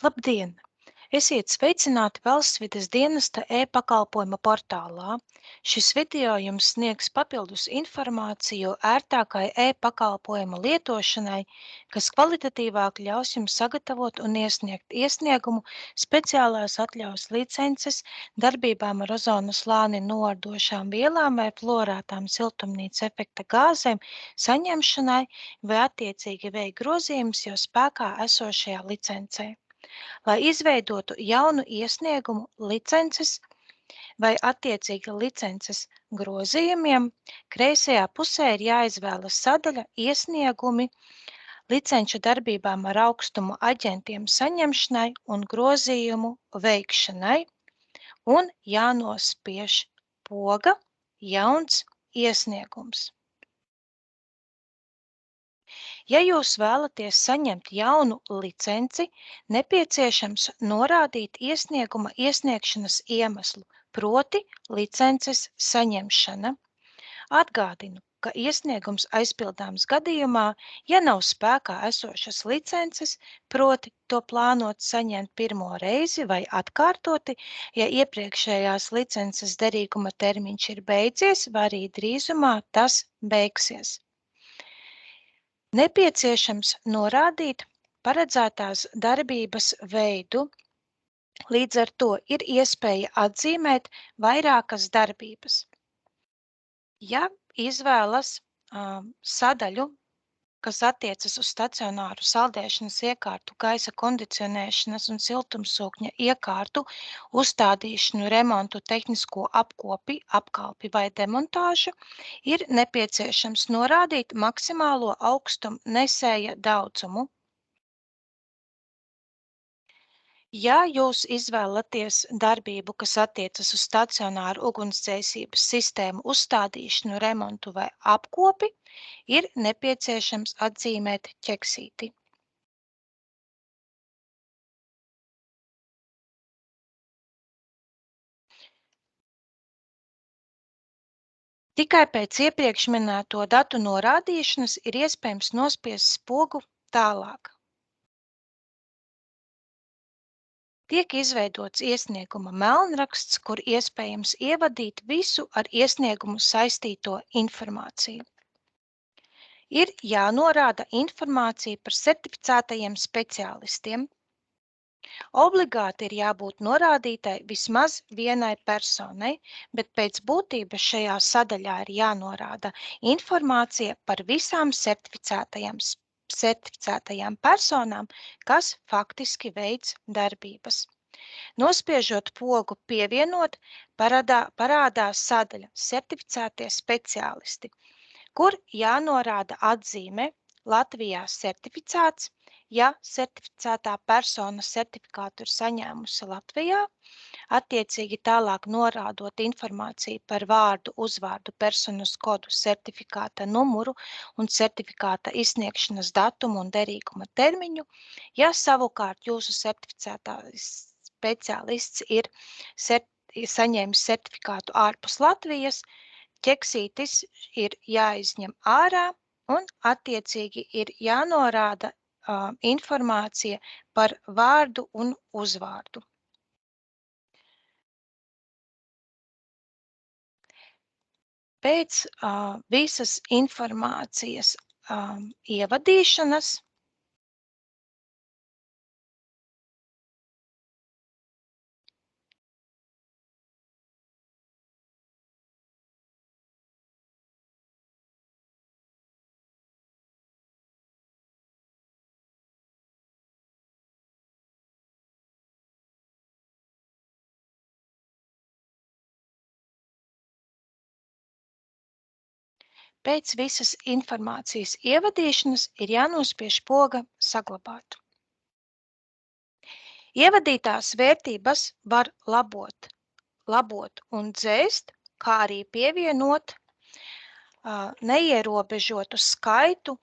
Labdien! Esiet sveicināti Valstsvides dienesta e-pakalpojuma portālā. Šis video jums sniegs papildus informāciju ērtākai e-pakalpojuma lietošanai, kas kvalitatīvāk ļaus jums sagatavot un iesniegt iesniegumu speciālās atļaujas licences darbībām ar ozona slāni noardošām vielām vai fluorētām siltumnīca efekta gāzēm saņemšanai vai attiecīgi veikt grozījumus jau spēkā esošajā licencē. Lai izveidotu jaunu iesniegumu licences vai attiecīgi licences grozījumiem, kreisajā pusē ir jāizvēlas sadaļa Iesniegumi licenču darbībām ar augstumu aģentiem saņemšanai un grozījumu veikšanai un jānospiež poga Jauns iesniegums. Ja jūs vēlaties saņemt jaunu licenci, nepieciešams norādīt iesnieguma iesniegšanas iemeslu, proti licences saņemšana. Atgādinu, ka iesniegums aizpildāms gadījumā, ja nav spēkā esošas licences, proti to plānot saņemt pirmo reizi vai atkārtoti, ja iepriekšējās licences derīguma termiņš ir beidzies vai arī drīzumā tas beigsies. Nepieciešams norādīt paredzētās darbības veidu, līdz ar to ir iespēja atzīmēt vairākas darbības. Ja izvēlas sadaļu, kas attiecas uz stacionāru saldēšanas iekārtu, gaisa kondicionēšanas un siltumsūkņa iekārtu, uzstādīšanu, remontu, tehnisko apkalpi vai demontāžu, ir nepieciešams norādīt maksimālo augstumu nesēja daudzumu. Ja jūs izvēlaties darbību, kas attiecas uz stacionāru ugunsdzēsības sistēmu uzstādīšanu, remontu vai apkopi, ir nepieciešams atzīmēt ķeksīti. Tikai pēc iepriekš minēto datu norādīšanas ir iespējams nospiest spogu Tālāk. Tiek izveidots iesnieguma melnraksts, kur iespējams ievadīt visu ar iesniegumu saistīto informāciju. Ir jānorāda informācija par certificētajiem speciālistiem. Obligāti ir jābūt norādītai vismaz vienai personai, bet pēc būtības šajā sadaļā ir jānorāda informācija par visām certificētajām personām, kas faktiski veic darbības. Nospiežot pogu Pievienot, parādās sadaļa Certificētie speciālisti, kur jānorāda atzīme Latvijā certificēts, ja certificētā persona certifikātu ir saņēmusi Latvijā, attiecīgi tālāk norādot informāciju par vārdu, uzvārdu, personas kodu, certifikāta numuru un certifikāta izsniegšanas datumu un derīguma termiņu, ja savukārt jūsu certificētājs speciālists ir saņēmis certifikātu ārpus Latvijas, ķeksītis ir jāizņem ārā un attiecīgi ir jānorāda informācija par vārdu un uzvārdu. Pēc visas informācijas ievadīšanas Pēc visas informācijas ievadīšanas ir jānospiež poga Saglabāt. Ievadītās vērtības var labot un dzēst, kā arī pievienot neierobežotu skaitu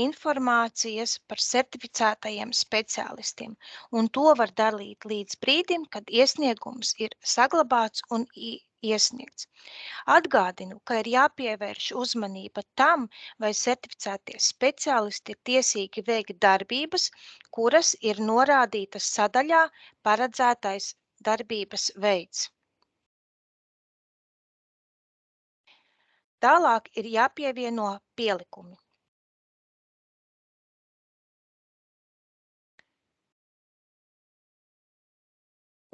informācijas par certificētajiem speciālistiem, un to var darīt līdz brīdim, kad iesniegums ir saglabāts un iesniegts. Atgādinu, ka ir jāpievērš uzmanība tam, vai certificētie speciālisti ir tiesīgi veikt darbības, kuras ir norādītas sadaļā paredzētais darbības veids. Tālāk ir jāpievieno pielikumi.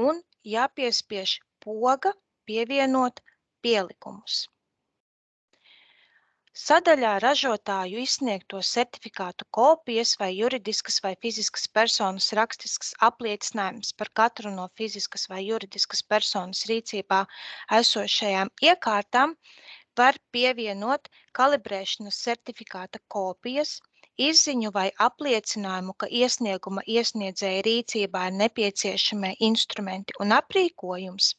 Un jāpiespiež poga pievienot pielikumus. Sadaļā ražotāju izsniegto certifikātu kopijas vai juridiskas vai fiziskas personas rakstisks apliecinājums par katru no fiziskas vai juridiskas personas rīcībā esošajām iekārtām var pievienot kalibrēšanas certifikāta kopijas, izziņu vai apliecinājumu, ka iesnieguma iesniedzēja rīcībā ir nepieciešamie instrumenti un aprīkojums.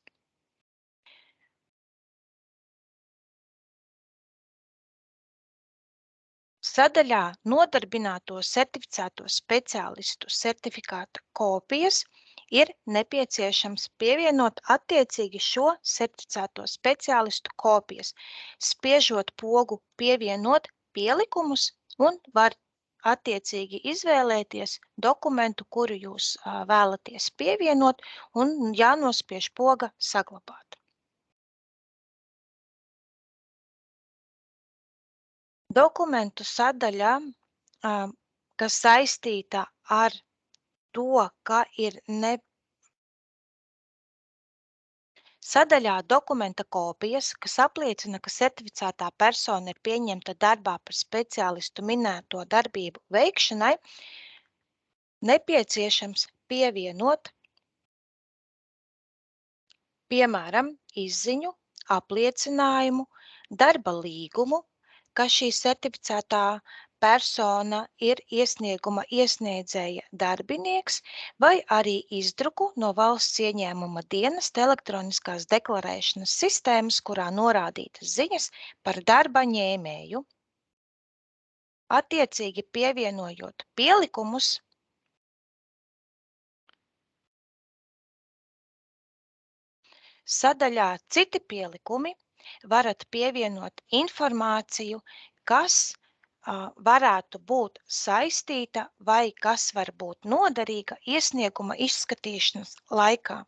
Sadaļā nodarbināto certificēto speciālistu certifikāta kopijas ir nepieciešams pievienot attiecīgi šo certificēto speciālistu kopijas, spiežot pogu pievienot pielikumus un var attiecīgi izvēlēties dokumentu, kuru jūs vēlaties pievienot un jānospiež poga saglabāt. Dokumentu sadaļā, kas saistīta ar to, ka ir Sadaļā dokumenta kopijas, kas apliecina, ka certificētā persona ir pieņemta darbā par speciālistu minēto darbību veikšanai, nepieciešams pievienot, piemēram, izziņu, apliecinājumu, darba līgumu, ka šī certificētā persona ir iesnieguma iesniedzēja darbinieks, vai arī izdruku no valsts ieņēmuma dienesta elektroniskās deklarēšanas sistēmas, kurā norādītas ziņas par darba ņēmēju. Attiecīgi pievienojot pielikumus, sadaļā Citi pielikumi varat pievienot informāciju, kas varētu būt saistīta vai kas var būt noderīga iesnieguma izskatīšanas laikā.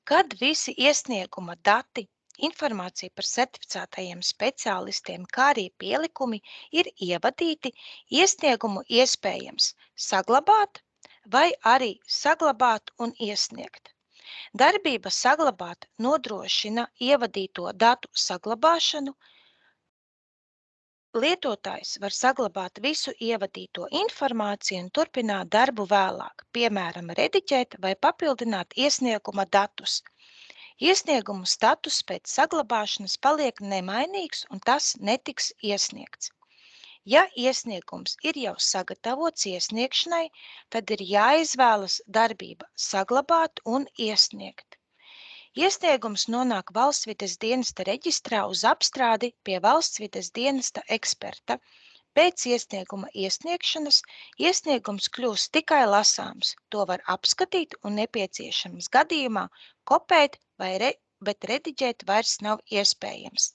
Kad visi iesnieguma dati, informācija par certificētajiem speciālistiem, kā arī pielikumi ir ievadīti, iesniegumu iespējams saglabāt vai arī saglabāt un iesniegt. Darbība saglabāt nodrošina ievadīto datu saglabāšanu. Lietotājs var saglabāt visu ievadīto informāciju un turpināt darbu vēlāk, piemēram, rediģēt vai papildināt iesnieguma datus. Iesnieguma status pēc saglabāšanas paliek nemainīgs un tas netiks iesniegts. Ja iesniegums ir jau sagatavots iesniegšanai, tad ir jāizvēlas darbība saglabāt un iesniegt. Iesniegums nonāk Valstsvides dienesta reģistrā uz apstrādi pie Valstsvides dienesta eksperta. Pēc iesnieguma iesniegšanas iesniegums kļūst tikai lasāms. To var apskatīt un nepieciešams gadījumā kopēt, bet rediģēt vairs nav iespējams.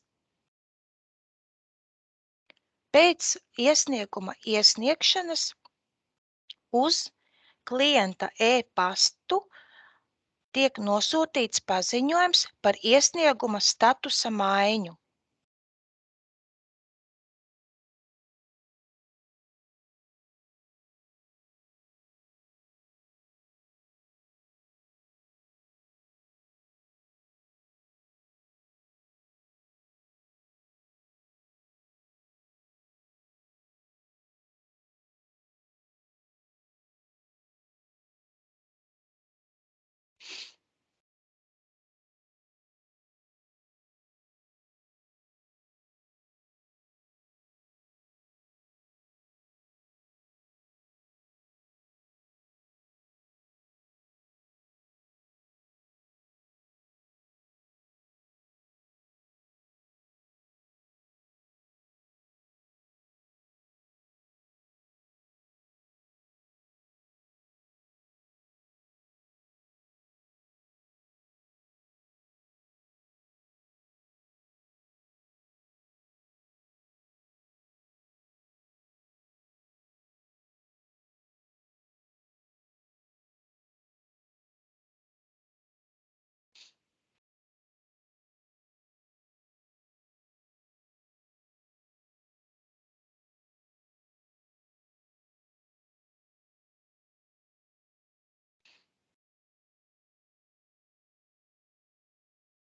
Pēc iesnieguma iesniegšanas uz klienta e-pastu tiek nosūtīts paziņojums par iesnieguma statusa maiņu.